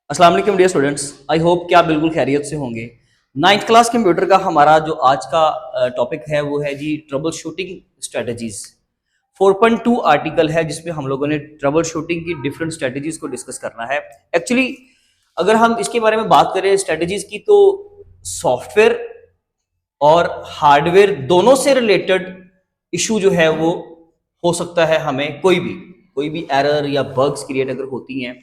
अस्सलाम वालेकुम dear students. I hope कि आप बिल्कुल खैरियत से होंगे। नाइन्थ क्लास कंप्यूटर का हमारा जो आज का टॉपिक है वो है जी ट्रबल शूटिंग स्ट्रेटजीज। 4.2 आर्टिकल है जिसमें हम लोगों ने ट्रबल शूटिंग की डिफरेंट स्ट्रेटजीज को डिस्कस करना है। एक्चुअली अगर हम इसके बारे में बात करें स्ट्रेटजीज की, तो सॉफ्टवेयर और हार्डवेयर दोनों से रिलेटेड इशू जो है वो हो सकता है। हमें कोई भी एरर या बग्स क्रिएट अगर होती हैं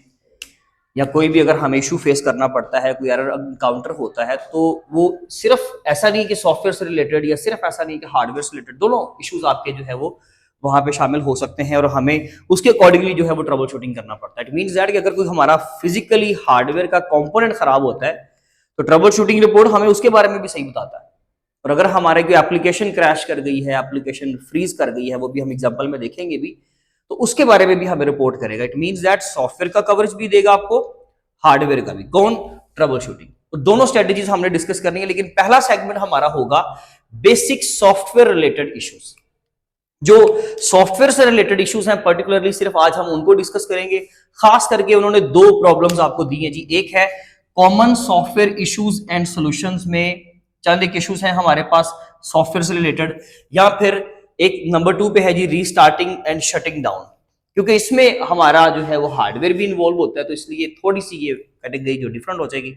या कोई भी अगर हमें इशू फेस करना पड़ता है, कोई एरर इनकाउंटर होता है, तो वो सिर्फ ऐसा नहीं कि सॉफ्टवेयर से रिलेटेड या सिर्फ ऐसा नहीं कि हार्डवेयर से रिलेटेड, दोनों इश्यूज आपके जो है वो वहां पे शामिल हो सकते हैं और हमें उसके अकॉर्डिंगली जो है वो ट्रबल शूटिंग करना पड़ता है। इट मीन्स दैट कि अगर कोई हमारा फिजिकली हार्डवेयर का कंपोनेंट खराब होता है तो ट्रबल शूटिंग रिपोर्ट हमें उसके बारे में भी सही बताता है। और अगर हमारे कोई एप्लीकेशन क्रैश कर गई है, एप्लीकेशन फ्रीज कर गई है, वो भी हम एग्जाम्पल में देखेंगे भी, तो उसके बारे में भी हमें रिपोर्ट करेगा। इट मीन्स दैट सॉफ्टवेयर का कवरेज भी देगा आपको, हार्डवेयर का भी। कौन? Trouble shooting. तो दोनों स्ट्रेटेजीज हमने डिस्कस करनी है, लेकिन पहला सेगमेंट हमारा होगा बेसिक सॉफ्टवेयर रिलेटेड इश्यूज। जो सॉफ्टवेयर से रिलेटेड इश्यूज हैं पर्टिकुलरली सिर्फ आज हम उनको डिस्कस करेंगे। खास करके उन्होंने दो प्रॉब्लम्स आपको दी है जी। एक है common software issues and solutions में चंद एक इश्यूज हैं हमारे पास सॉफ्टवेयर से रिलेटेड, या फिर एक नंबर 2 पे है जी रीस्टार्टिंग एंड शटिंग डाउन। क्योंकि इसमें हमारा जो है वो हार्डवेयर भी इन्वॉल्व होता है, तो इसलिए थोड़ी सी ये कैटेगरी जो डिफरेंट हो जाएगी।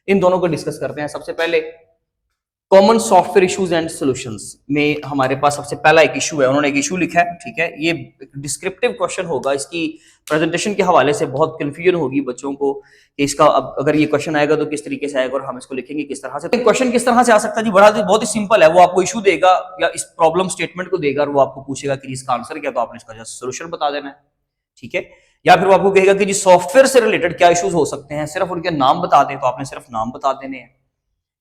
इन दोनों को डिस्कस करते हैं। सबसे पहले common software issues and solutions में हमारे पास सबसे पहला एक इशू है। उन्होंने एक इशू लिखा है, ठीक है। ये डिस्क्रिप्टिव क्वेश्चन होगा, इसकी प्रेजेंटेशन के हवाले से बहुत कंफ्यूजन होगी बच्चों को कि इसका अब अगर ये क्वेश्चन आएगा तो किस तरीके से आएगा और हम इसको लिखेंगे किस तरह से। तो क्वेश्चन किस तरह से आ सकता है जी? बहुत ही सिंपल है। वो आपको इशू देगा या इस प्रॉब्लम स्टेटमेंट को देगा और वो आपको पूछेगा कि इसका आंसर क्या, तो आपने इसका सोल्यूशन बता देना है, ठीक है। या फिर वो आपको कहेगा कि जी सॉफ्टवेयर से रिलेटेड क्या इश्यूज हो सकते हैं, सिर्फ उनके नाम बता दें, तो आपने सिर्फ नाम बता देने हैं।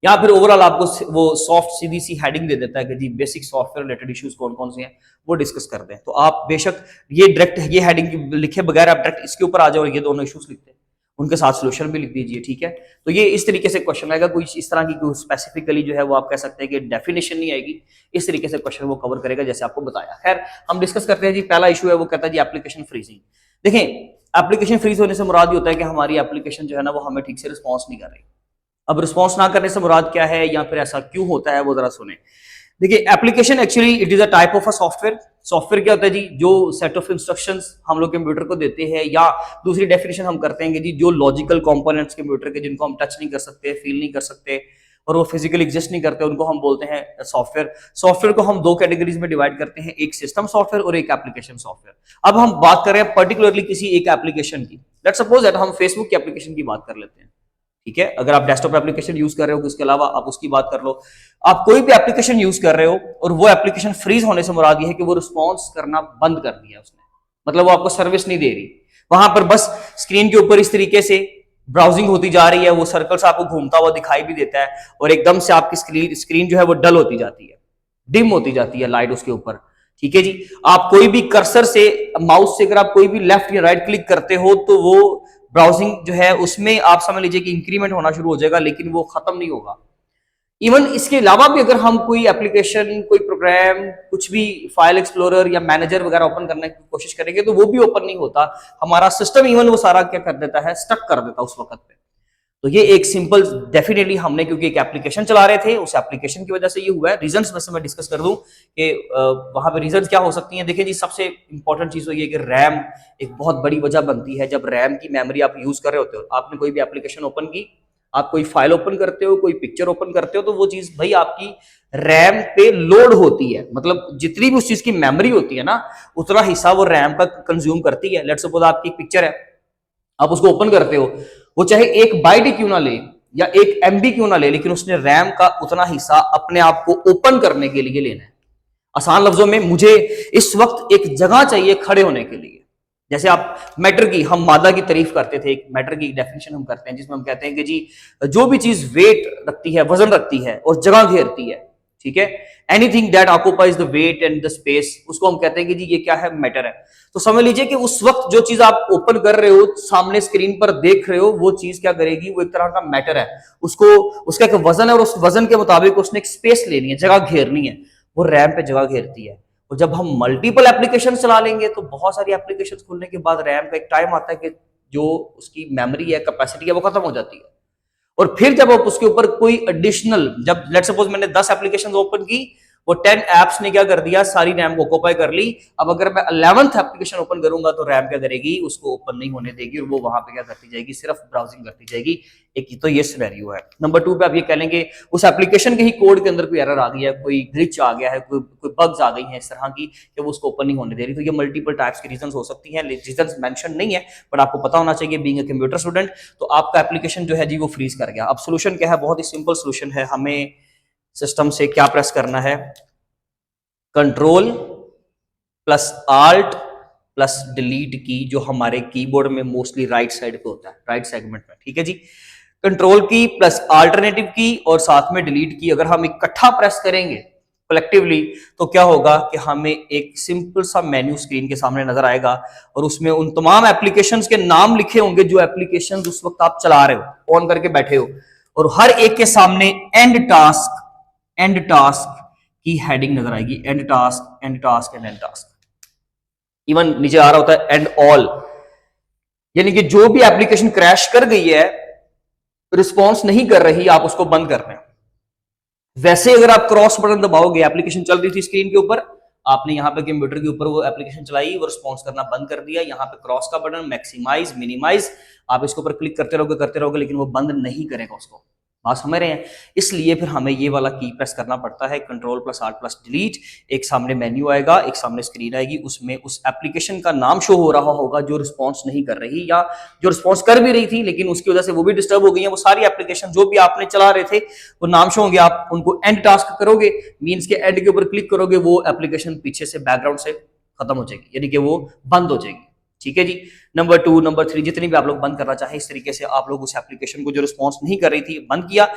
या फिर ओवरऑल आपको वो सॉफ्ट सीधी सी हेडिंग दे देता है कि जी बेसिक सॉफ्टवेयर रिलेटेड इश्यूज कौन कौन से हैं वो डिस्कस करते हैं। तो आप बेशक ये डायरेक्ट ये हेडिंग लिखे बगैर आप डायरेक्ट इसके ऊपर आ जाओ और ये दोनों इश्यूज लिखते हैं, उनके साथ सोल्यूशन भी लिख दीजिए, ठीक है। तो ये इस तरीके से क्वेश्चन आएगा। कोई इस तरह की कोई स्पेसिफिकली जो है वो आप कह सकते हैं कि डेफिनेशन नहीं आएगी, इस तरीके से क्वेश्चन वो कवर करेगा जैसे आपको बताया। खैर हम डिस्कस करते हैं जी। पहला इशू है वो कहता है जी एप्लीकेशन फ्रीजिंग। देखें, एप्लीकेशन फ्रीज होने से मुराद ये होता है कि हमारी एप्लीकेशन जो है ना वो हमें ठीक से रिस्पॉन्स नहीं कर रही। अब रिस्पॉन्स ना करने से मुराद क्या है या फिर ऐसा क्यों होता है वो जरा सुने। देखिए, application actually it is a type of a software. Software क्या होता है जी? जो सेट ऑफ इंस्ट्रक्शंस हम लोग कंप्यूटर को देते हैं, या दूसरी डेफिनेशन हम करते हैं कि जी जो लॉजिकल कंपोनेंट्स कंप्यूटर के जिनको हम टच नहीं कर सकते, फील नहीं कर सकते और वो फिजिकली एग्जिस्ट नहीं करते, उनको हम बोलते हैं सॉफ्टवेयर। सॉफ्टवेयर को हम दो कैटेगरीज में डिवाइड करते हैं, एक सिस्टम सॉफ्टवेयर और एक एप्लीकेशन सॉफ्टवेयर। अब हम बात कर रहे हैं पर्टिकुलरली किसी एक एप्लीकेशन की। लेट्स सपोज दैट हम फेसबुक की एप्लीकेशन की बात कर लेते हैं, ठीक है। अगर आप डेस्कटॉप एप्लीकेशन यूज कर रहे हो, उसके अलावा आप उसकी बात कर लो। आप कोई भी एप्लीकेशन यूज कर रहे हो और वो एप्लीकेशन फ्रीज होने से मुराद ये है कि वो रिस्पॉन्स करना बंद कर दिया उसने, मतलब वो आपको सर्विस नहीं दे रही। वहां पर बस स्क्रीन के ऊपर इस तरीके से ब्राउजिंग होती जा रही है, वो सर्कल्स आपको घूमता हुआ दिखाई भी देता है और एकदम से आपकी स्क्रीन जो है वो डल होती जाती है, डिम होती जाती है लाइट उसके ऊपर, ठीक है जी। आप कोई भी कर्सर से, माउस से अगर आप कोई भी लेफ्ट या राइट क्लिक करते हो तो वो ब्राउजिंग जो है उसमें आप समझ लीजिए कि इंक्रीमेंट होना शुरू हो जाएगा, लेकिन वो खत्म नहीं होगा। इवन इसके अलावा भी अगर हम कोई एप्लीकेशन, कोई प्रोग्राम, कुछ भी फाइल एक्सप्लोरर या मैनेजर वगैरह ओपन करने की कोशिश करेंगे तो वो भी ओपन नहीं होता। हमारा सिस्टम इवन वो सारा क्या कर देता है, स्टक कर देता उस वक्त पे। तो ये एक सिंपल डेफिनेटली हमने क्योंकि एक एप्लीकेशन चला रहे थे, उस एप्लीकेशन की वजह से ये हुआ है। रीजंस में से मैं डिस्कस कर दूं कि वहां पे रीजंस क्या हो सकती हैं। देखिए जी, सबसे इंपॉर्टेंट चीज तो ये कि रैम एक बहुत बड़ी वजह बनती है। जब रैम की मेमोरी आप यूज कर रहे होते हो, आपने कोई भी एप्लीकेशन ओपन की, आप कोई फाइल ओपन करते हो, कोई पिक्चर ओपन करते हो, तो वो चीज भाई आपकी रैम पे लोड होती है। मतलब जितनी भी उस चीज की मेमोरी होती है ना, उतना हिस्सा वो रैम का कंज्यूम करती है। लेट्स सपोज आपकी पिक्चर है, आप उसको ओपन करते हो, वो चाहे 1 बाइट क्यों ना ले या 1 MB क्यों ना ले, लेकिन उसने रैम का उतना हिस्सा अपने आप को ओपन करने के लिए लेना है। आसान लफ्जों में, मुझे इस वक्त एक जगह चाहिए खड़े होने के लिए। जैसे आप मैटर की, हम मादा की तारीफ करते थे, एक मैटर की डेफिनेशन हम करते हैं जिसमें हम कहते हैं कि जी जो भी चीज वेट रखती है, वजन रखती है और जगह घेरती है, ठीक है, anything that occupies the weight and the space, उसको हम कहते हैं कि जी ये क्या है, मैटर है। तो समझ लीजिए कि उस वक्त जो चीज आप ओपन कर रहे हो, सामने स्क्रीन पर देख रहे हो, वो चीज क्या करेगी, वो एक तरह का मैटर है। उसको, उसका एक वजन है और उस वजन के मुताबिक उसने एक स्पेस लेनी है, जगह घेरनी है। वो रैम पे जगह घेरती है। और जब हम मल्टीपल एप्लीकेशन चला लेंगे तो बहुत सारी एप्लीकेशन खुलने के बाद रैम का एक टाइम आता है कि जो उसकी मेमोरी है, कैपेसिटी है, वो खत्म हो जाती है। और फिर जब आप उसके ऊपर कोई एडिशनल, जब लेट सपोज मैंने 10 एप्लीकेशन ओपन की, वो 10 एप्स ने क्या कर दिया, सारी रैम को ऑक्यूपाई कर ली। अब अगर मैं 11th एप्लीकेशन ओपन करूंगा तो रैम क्या करेगी, उसको ओपन नहीं होने देगी और वो वहां पे क्या करती जाएगी, सिर्फ ब्राउजिंग करती जाएगी। एक तो ये सिनेरियो है। नंबर 2 पे आप ये कह लेंगे उस एप्लीकेशन के ही कोड के अंदर कोई एरर आ गई है, कोई ग्लिच आ गया है, कोई बग्स आ गई हैं इस तरह की कि वो उसको ओपन नहीं होने दे रही। तो ये मल्टीपल टाइप्स की रीजंस हो सकती हैं, रीजंस मेंशन नहीं है बट आपको पता होना चाहिए बीइंग अ कंप्यूटर स्टूडेंट। तो आपका एप्लीकेशन जो है जी वो फ्रीज कर गया। अब सोल्यूशन क्या है, बहुत ही सिंपल सोल्यूशन है। हमें सिस्टम से क्या प्रेस करना है, control plus alt plus delete की, जो हमारे कीबोर्ड में मोस्टली राइट साइड पे होता है, राइट सेगमेंट में, ठीक है जी। कंट्रोल की प्लस अल्टरनेटिव की और साथ में डिलीट की अगर हम इकट्ठा प्रेस करेंगे कलेक्टिवली तो क्या होगा कि हमें एक सिंपल सा मेन्यू स्क्रीन के सामने नजर आएगा और उसमें उन तमाम एप्लीकेशंस के नाम लिखे होंगे जो एप्लीकेशंस उस वक्त आप चला रहे हो, ऑन करके बैठे हो, और हर एक के सामने एंड टास्क की हेडिंग नजर आएगी, and task and task and and task. Even नीचे आ रहा होता है एंड ऑल, यानी कि जो भी एप्लीकेशन क्रैश कर गई है, रिस्पॉन्स नहीं कर रही, आप उसको बंद कर रहे हैं। वैसे अगर आप क्रॉस बटन दबाओगे, एप्लीकेशन चल रही थी स्क्रीन के ऊपर, आपने यहाँ पे कंप्यूटर के ऊपर वो एप्लीकेशन चलाई, वो रिस्पॉन्स करना बंद कर दिया, यहाँ पे क्रॉस का बटन, मैक्सिमाइज, मिनिमाइज, आप इसके ऊपर क्लिक करते रहोगे लेकिन वो बंद नहीं करेगा उसको। बात समझ रहे हैं? इसलिए फिर हमें ये वाला की प्रेस करना पड़ता है, control plus alt plus delete. एक सामने मेन्यू आएगा, एक सामने स्क्रीन आएगी, उसमें उस एप्लीकेशन का नाम शो हो रहा होगा जो रिस्पॉन्स नहीं कर रही, या जो रिस्पॉन्स कर भी रही थी लेकिन उसकी वजह से वो भी डिस्टर्ब हो गई है। वो सारी एप्लीकेशन जो भी आपने चला रहे थे वो नाम शो होंगे, आप उनको एंड टास्क करोगे, मीन्स के एंड के ऊपर क्लिक करोगे, वो एप्लीकेशन पीछे से बैकग्राउंड से खत्म हो जाएगी, यानी कि वो बंद हो जाएगी। ठीक है जी। नंबर 2, नंबर 3, जितनी भी आप लोग बंद करना चाहें, इस तरीके से आप लोग उस एप्लीकेशन को जो रिस्पॉन्स नहीं कर रही थी बंद किया।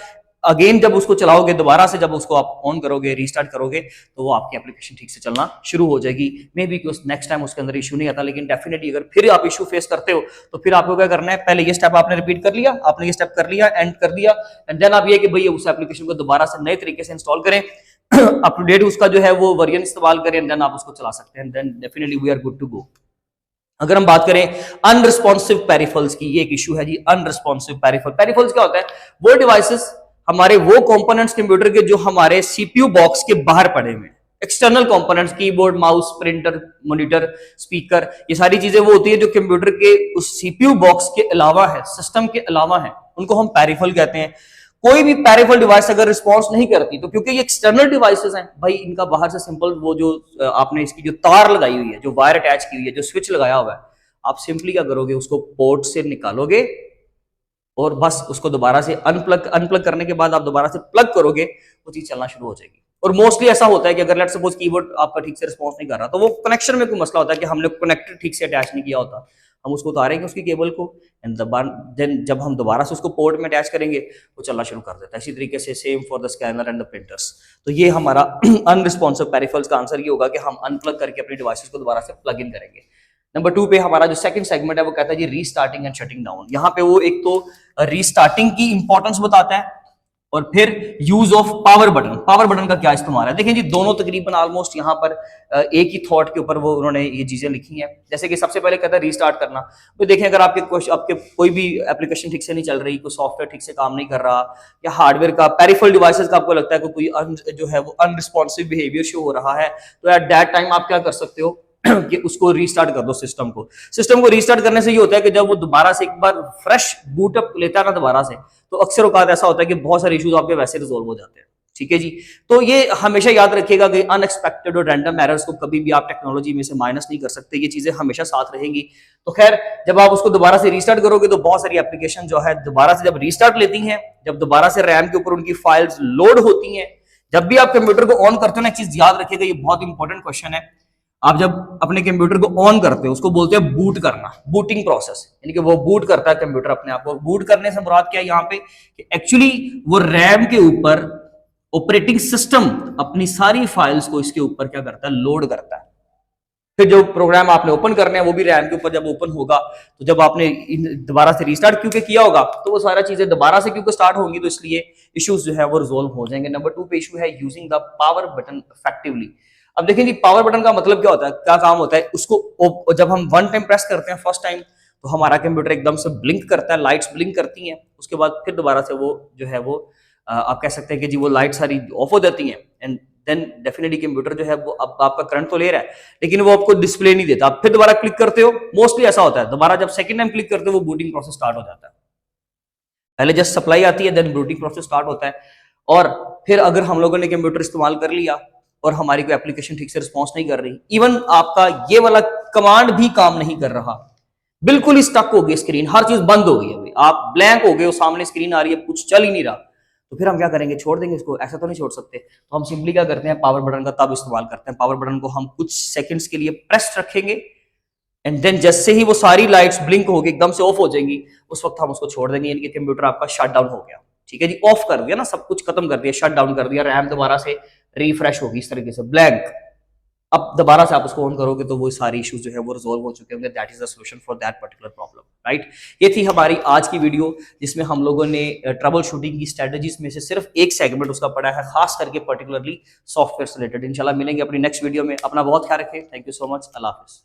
अगेन जब उसको चलाओगे, दोबारा से जब उसको आप ऑन करोगे, रीस्टार्ट करोगे, तो वो आपकी एप्लीकेशन ठीक से चलना शुरू हो जाएगी। मे बी नेक्स्ट टाइम उसके अंदर इशू नहीं आता, लेकिन डेफिनेटली अगर फिर आप इशू फेस करते हो तो फिर आपको क्या करना है, पहले ये स्टेप आपने रिपीट कर लिया, आपने ये स्टेप कर लिया, एंड कर दिया, एंड देन आप ये कि भाई उस एप्लीकेशन को दोबारा से नए तरीके से इंस्टॉल करें, अप टू डेट उसका जो है वो वर्जन इस्तेमाल करें, एंड देन आप उसको चला सकते हैं, then definitely we are good to go. अगर हम बात करें अनरिस्पॉन्सिव पेरिफल्स की, ये एक इशू है जी, अनरिस्पॉन्सिव पेरिफल्स क्या होता है, वो डिवाइसेस, हमारे वो कंपोनेंट्स कंप्यूटर के जो हमारे सीपीयू बॉक्स के बाहर पड़े हुए हैं, external components, keyboard, mouse, printer, monitor, speaker, ये सारी चीजें वो होती है जो कंप्यूटर के उस सीपीयू बॉक्स के अलावा है, सिस्टम के अलावा है, उनको हम पेरिफल कहते हैं। कोई भी पेरिफल डिवाइस अगर रिस्पॉन्स नहीं करती, तो क्योंकि ये एक्सटर्नल डिवाइसेस हैं भाई, इनका बाहर से सिंपल वो जो आपने इसकी जो तार लगाई हुई है, जो वायर अटैच की हुई है, जो स्विच लगाया हुआ है, आप सिंपली क्या करोगे, उसको पोर्ट से निकालोगे और बस उसको दोबारा से अनप्लग करने के बाद आप दोबारा से प्लग करोगे, वो चीज चलना शुरू हो जाएगी। और मोस्टली ऐसा होता है कि अगर लेट्स सपोज कीबोर्ड आपका ठीक से रिस्पॉन्स नहीं कर रहा, तो वो कनेक्शन में कोई मसला होता है कि हमने कनेक्टर ठीक से अटैच नहीं किया होता, हम उसको उतारेंगे उसकी केबल को, एंड देन जब हम दोबारा से उसको पोर्ट में अटैच करेंगे वो चलना शुरू कर देता है। इसी तरीके से same for the scanner and the printers. तो ये हमारा अनरिस्पॉन्सिव पेरिफल्स का आंसर ये होगा कि हम अनप्लग करके अपने डिवाइसेस को दोबारा से प्लग इन करेंगे। नंबर 2 पे हमारा जो सेकंड सेगमेंट है वो कहता है जी रीस्टार्टिंग एंड शटिंग डाउन। यहाँ पे वो एक तो रीस्टार्टिंग की इंपॉर्टेंस बताता है और फिर use of power button. Power button का क्या इस्तेमाल है, देखिए जी दोनों तकरीबन ऑलमोस्ट यहाँ पर एक ही थॉट के ऊपर वो उन्होंने ये चीजें लिखी हैं। जैसे कि सबसे पहले कहता है रीस्टार्ट करना। तो देखें अगर आपके कोई भी एप्लीकेशन ठीक से नहीं चल रही, कोई सॉफ्टवेयर ठीक से काम नहीं कर रहा, या हार्डवेयर का पेरिफेरल डिवाइसेस का आपको लगता है कोई जो है वो अनरिस्पॉन्सिव बिहेवियर शो हो रहा है, तो एट दैट टाइम आप क्या कर सकते हो कि उसको रीस्टार्ट कर दो सिस्टम को रीस्टार्ट करने से ये होता है कि जब वो दोबारा से एक बार फ्रेश बूटअप लेता है ना दोबारा से, तो अक्सर औकात ऐसा होता है कि बहुत सारे इश्यूज आपके वैसे रिजोल्व हो जाते हैं। ठीक है जी। तो ये हमेशा याद रखिएगा कि अनएक्सपेक्टेड और रैंडम एरर्स को कभी भी आप टेक्नोलॉजी में से माइनस नहीं कर सकते, ये चीजें हमेशा साथ रहेंगी। तो खैर जब आप उसको दोबारा से रीस्टार्ट करोगे तो बहुत सारी एप्लीकेशन जो है दोबारा से जब रीस्टार्ट लेती हैं, जब दोबारा से रैम के ऊपर उनकी फाइल्स लोड होती हैं, जब भी आप कंप्यूटर को ऑन करते हो ना, एक चीज याद रखिएगा, ये बहुत इंपॉर्टेंट क्वेश्चन है। आप जब अपने कंप्यूटर को ऑन करते हो उसको बोलते हैं बूट करना, बूटिंग प्रोसेस, यानी कि वो बूट करता है कंप्यूटर अपने आप को। बूट करने से मुराद क्या है यहाँ पे कि एक्चुअली वो रैम के ऊपर ऑपरेटिंग सिस्टम अपनी सारी फाइल्स को इसके ऊपर क्या करता है, लोड करता है। फिर जो प्रोग्राम आपने ओपन करने हैं वो भी रैम के ऊपर जब ओपन होगा, तो जब आपने दोबारा से रीस्टार्ट क्योंकि किया होगा तो वो सारा चीजें दोबारा से क्योंकि स्टार्ट होंगी, तो इसलिए इश्यूज जो है वो रिजोल्व हो जाएंगे। नंबर 2 पे इशू है using the power button effectively. अब देखिए जी पावर बटन का मतलब क्या होता है, क्या काम होता है, उसको जब हम वन टाइम प्रेस करते हैं फर्स्ट टाइम, तो हमारा कंप्यूटर एकदम से ब्लिंक करता है, लाइट्स ब्लिंक करती हैं, उसके बाद फिर दोबारा से वो जो है वो आप कह सकते हैं कि जी वो लाइट सारी ऑफ हो जाती हैं, एंड देन डेफिनेटली कंप्यूटर जो है वो अब आपका करंट तो ले रहा है लेकिन वो आपको डिस्प्ले नहीं देता। आप फिर दोबारा क्लिक करते हो, मोस्टली ऐसा होता है, दोबारा जब सेकंड टाइम क्लिक करते हो वो बूटिंग प्रोसेस स्टार्ट हो जाता है। पहले जस्ट सप्लाई आती है, देन बूटिंग प्रोसेस स्टार्ट होता है, और फिर अगर हम लोगों ने कंप्यूटर इस्तेमाल कर लिया और हमारी कोई एप्लीकेशन ठीक से रिस्पॉन्स नहीं कर रही, इवन आपका ये वाला कमांड भी काम नहीं कर रहा, बिल्कुल ही स्टक हो गई स्क्रीन, हर चीज बंद हो गई, अभी आप ब्लैंक हो गए हो, सामने स्क्रीन आ रही है, कुछ चल ही नहीं रहा, तो फिर हम क्या करेंगे, छोड़ देंगे इसको? ऐसा तो नहीं छोड़ सकते। तो हम सिंपली क्या करते हैं, पावर बटन का तब इस्तेमाल करते हैं, पावर बटन को हम कुछ सेकंड्स के लिए प्रेस रखेंगे, एंड देन जैसे ही वो सारी लाइट्स ब्लिंक होगी, एकदम से ऑफ हो जाएंगी, उस वक्त हम उसको छोड़ देंगे, यानी कि कंप्यूटर आपका शट डाउन हो गया। ठीक है जी, ऑफ कर दिया ना, सब कुछ खत्म कर दिया, शट डाउन कर दिया, रैम दोबारा से रिफ्रेश होगी इस तरीके से ब्लैंक। अब दोबारा से आप उसको ऑन करोगे तो वो सारी इश्यूज जो है वो रिजॉल्व हो चुके होंगे। That is the solution for that particular problem, right. ये थी हमारी आज की वीडियो, जिसमें हम लोगों ने ट्रबल शूटिंग की स्ट्रेटजीज में से सिर्फ एक सेगमेंट उसका पढ़ा है, खास करके पर्टिकुलरली सॉफ्टवेयर से रिलेटेड। इंशाल्लाह मिलेंगे अपनी नेक्स्ट वीडियो में। अपना बहुत ख्याल रखें। Thank you so much. अल्लाह हाफिज़।